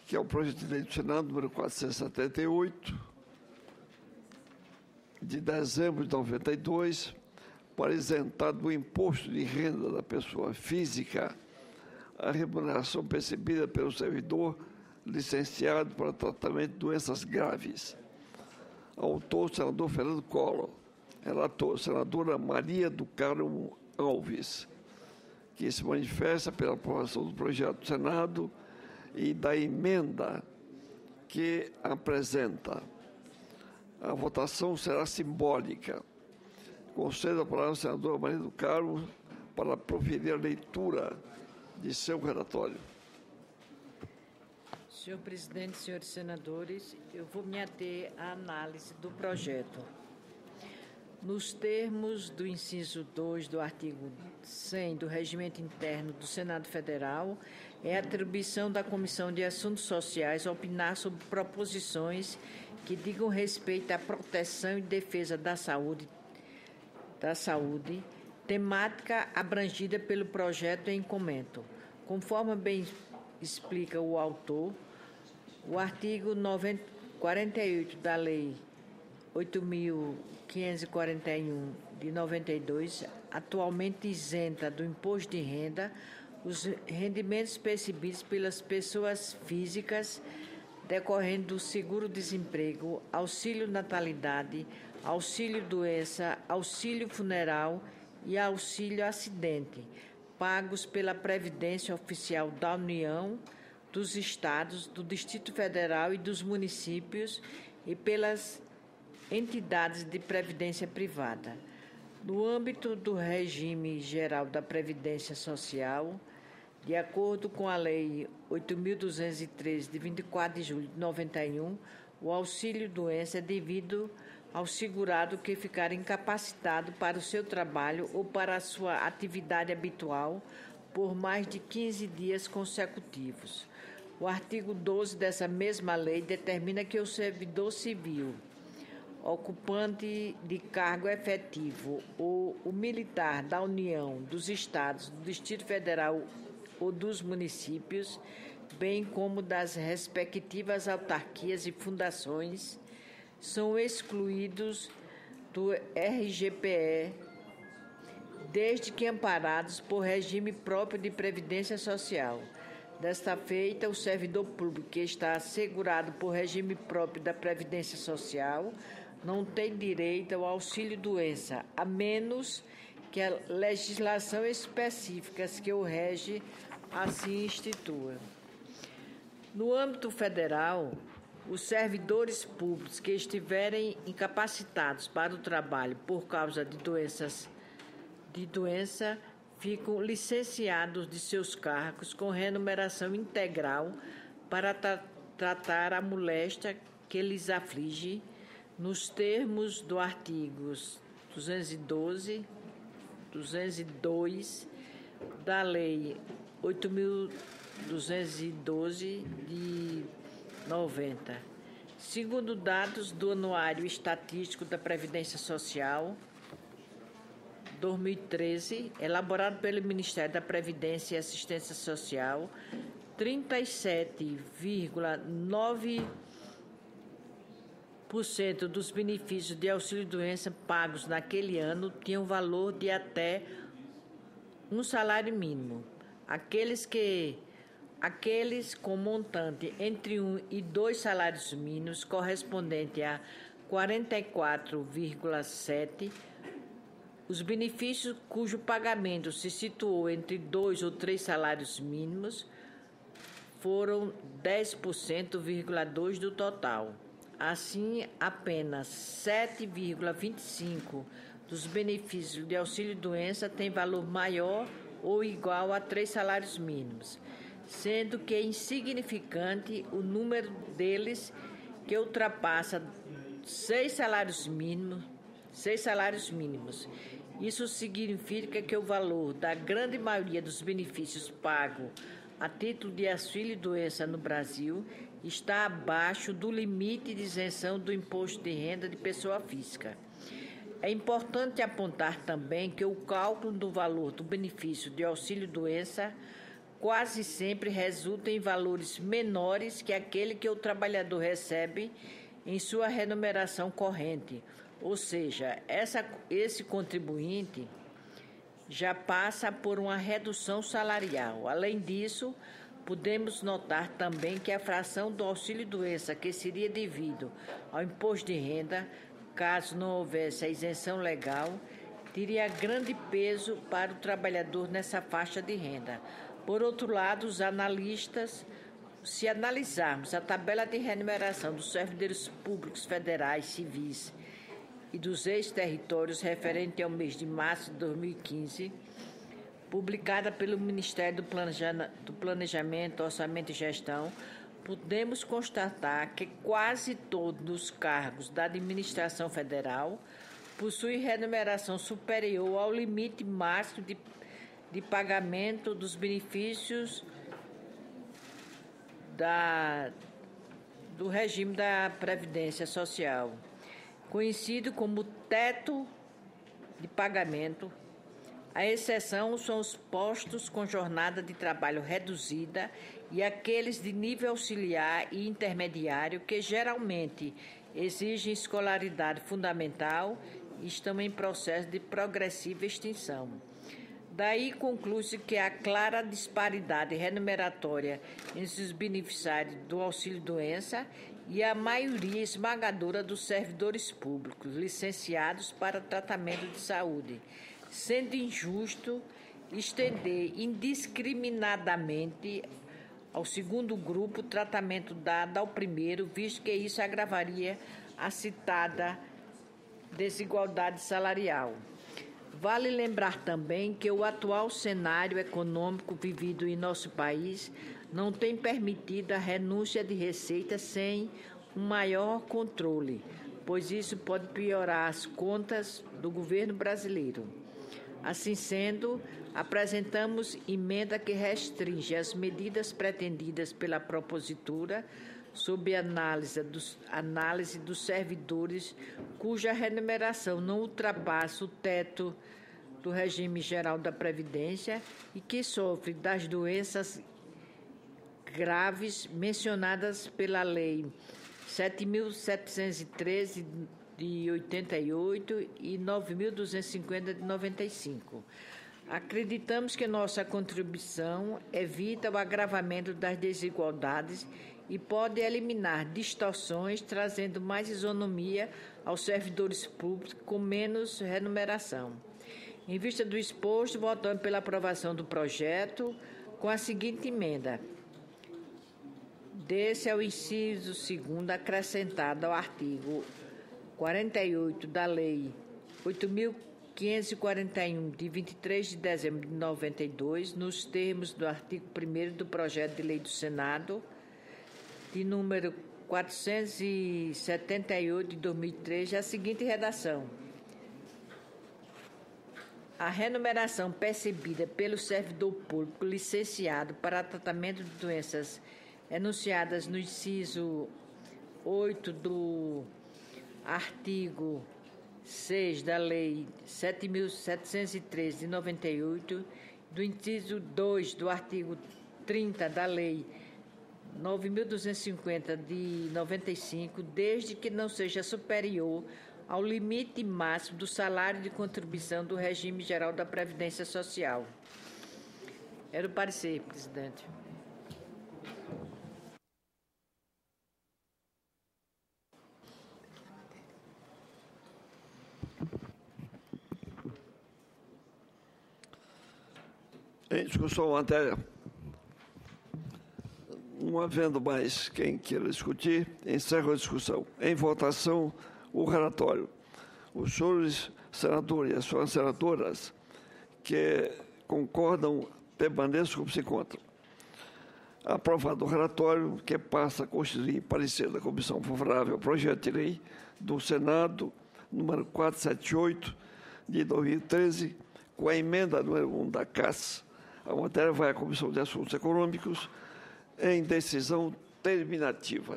que é o projeto de lei do Senado número 478, de dezembro de 92, para isentar do imposto de renda da pessoa física a remuneração percebida pelo servidor licenciado para tratamento de doenças graves. Autor, senador Fernando Collor. Relator, senadora Maria do Carmo Alves, que se manifesta pela aprovação do projeto do Senado e da emenda que apresenta. A votação será simbólica. Concedo a palavra à senadora Maria do Carmo para proferir a leitura de seu relatório. Senhor presidente, senhores senadores, eu vou me ater à análise do projeto. Nos termos do inciso 2 do artigo 100 do Regimento Interno do Senado Federal, é atribuição da Comissão de Assuntos Sociais opinar sobre proposições que digam respeito à proteção e defesa da saúde, temática abrangida pelo projeto em comento. Conforme bem explica o autor, o artigo 48 da Lei 8.541 de 92, atualmente isenta do imposto de renda os rendimentos percebidos pelas pessoas físicas decorrendo do seguro-desemprego, auxílio-natalidade, auxílio-doença, auxílio-funeral e auxílio-acidente, pagos pela Previdência Oficial da União, dos Estados, do Distrito Federal e dos municípios e pelas entidades de previdência privada. No âmbito do regime geral da Previdência Social, de acordo com a Lei 8.213, de 24 de julho de 91, o auxílio-doença é devido ao segurado que ficar incapacitado para o seu trabalho ou para a sua atividade habitual por mais de 15 dias consecutivos. O artigo 12 dessa mesma lei determina que o servidor civil, ocupante de cargo efetivo ou o militar da União, dos Estados, do Distrito Federal ou dos municípios, bem como das respectivas autarquias e fundações, são excluídos do RGPE, desde que amparados por regime próprio de previdência social. Desta feita, o servidor público que está assegurado por regime próprio da previdência social não tem direito ao auxílio-doença, a menos que a legislação específica que o rege assim institua. No âmbito federal, os servidores públicos que estiverem incapacitados para o trabalho por causa de doença ficam licenciados de seus cargos com remuneração integral para tratar a moléstia que lhes aflige, nos termos do artigos 202 da Lei 8.212 de 90. Segundo dados do Anuário Estatístico da Previdência Social 2013, elaborado pelo Ministério da Previdência e Assistência Social, 37,9% dos benefícios de auxílio-doença pagos naquele ano tinham valor de até um salário mínimo. Aqueles com montante entre 1 e 2 salários mínimos, correspondente a 44,7%, os benefícios cujo pagamento se situou entre 2 ou 3 salários mínimos foram 10,2% do total. Assim, apenas 7,25% dos benefícios de auxílio-doença têm valor maior ou igual a 3 salários mínimos, sendo que é insignificante o número deles que ultrapassa 6 salários mínimos. Isso significa que o valor da grande maioria dos benefícios pagos a título de auxílio-doença no Brasil está abaixo do limite de isenção do imposto de renda de pessoa física. É importante apontar também que o cálculo do valor do benefício de auxílio-doença quase sempre resultam em valores menores que aquele que o trabalhador recebe em sua remuneração corrente. Ou seja, esse contribuinte já passa por uma redução salarial. Além disso, podemos notar também que a fração do auxílio-doença, que seria devido ao imposto de renda, caso não houvesse a isenção legal, teria grande peso para o trabalhador nessa faixa de renda. Por outro lado, os analistas, se analisarmos a tabela de remuneração dos servidores públicos federais, civis e dos ex-territórios referente ao mês de março de 2015, publicada pelo Ministério do Planejamento, Orçamento e Gestão, podemos constatar que quase todos os cargos da administração federal possuem remuneração superior ao limite máximo de pagamento dos benefícios do regime da Previdência Social, conhecido como teto de pagamento. A exceção são os postos com jornada de trabalho reduzida e aqueles de nível auxiliar e intermediário, que geralmente exigem escolaridade fundamental e estão em processo de progressiva extinção. Daí conclui-se que há clara disparidade remuneratória entre os beneficiários do auxílio-doença e a maioria esmagadora dos servidores públicos licenciados para tratamento de saúde, sendo injusto estender indiscriminadamente ao segundo grupo o tratamento dado ao primeiro, visto que isso agravaria a citada desigualdade salarial. Vale lembrar também que o atual cenário econômico vivido em nosso país não tem permitido a renúncia de receitas sem um maior controle, pois isso pode piorar as contas do governo brasileiro. Assim sendo, apresentamos emenda que restringe as medidas pretendidas pela propositura sob análise dos servidores cuja remuneração não ultrapassa o teto do regime geral da Previdência e que sofre das doenças graves mencionadas pela Lei 7.713 de 88 e 9.250 de 95. Acreditamos que nossa contribuição evita o agravamento das desigualdades e pode eliminar distorções, trazendo mais isonomia aos servidores públicos com menos remuneração. Em vista do exposto, votamos pela aprovação do projeto com a seguinte emenda. Desse ao inciso 2º acrescentado ao artigo 48 da Lei 8.541, de 23 de dezembro de 92, nos termos do artigo 1º do projeto de lei do Senado, de número 478 de 2003, a seguinte redação. A remuneração percebida pelo servidor público licenciado para tratamento de doenças enunciadas no inciso 8 do artigo 6 da Lei 7.713 de 98, do inciso 2 do artigo 30 da Lei 9.250 de 95, desde que não seja superior ao limite máximo do salário de contribuição do regime geral da Previdência Social. Era o parecer, presidente. Em discussão matéria. Não havendo mais quem queira discutir, encerro a discussão. Em votação, o relatório. Os senhores senadores e as senhoras senadoras que concordam permaneçam como se encontram. Aprovado o relatório, que passa a constituir parecer da Comissão Favorável ao projeto de lei do Senado, número 478, de 2013, com a emenda número 1 da CAS. A matéria vai à Comissão de Assuntos Econômicos em decisão terminativa.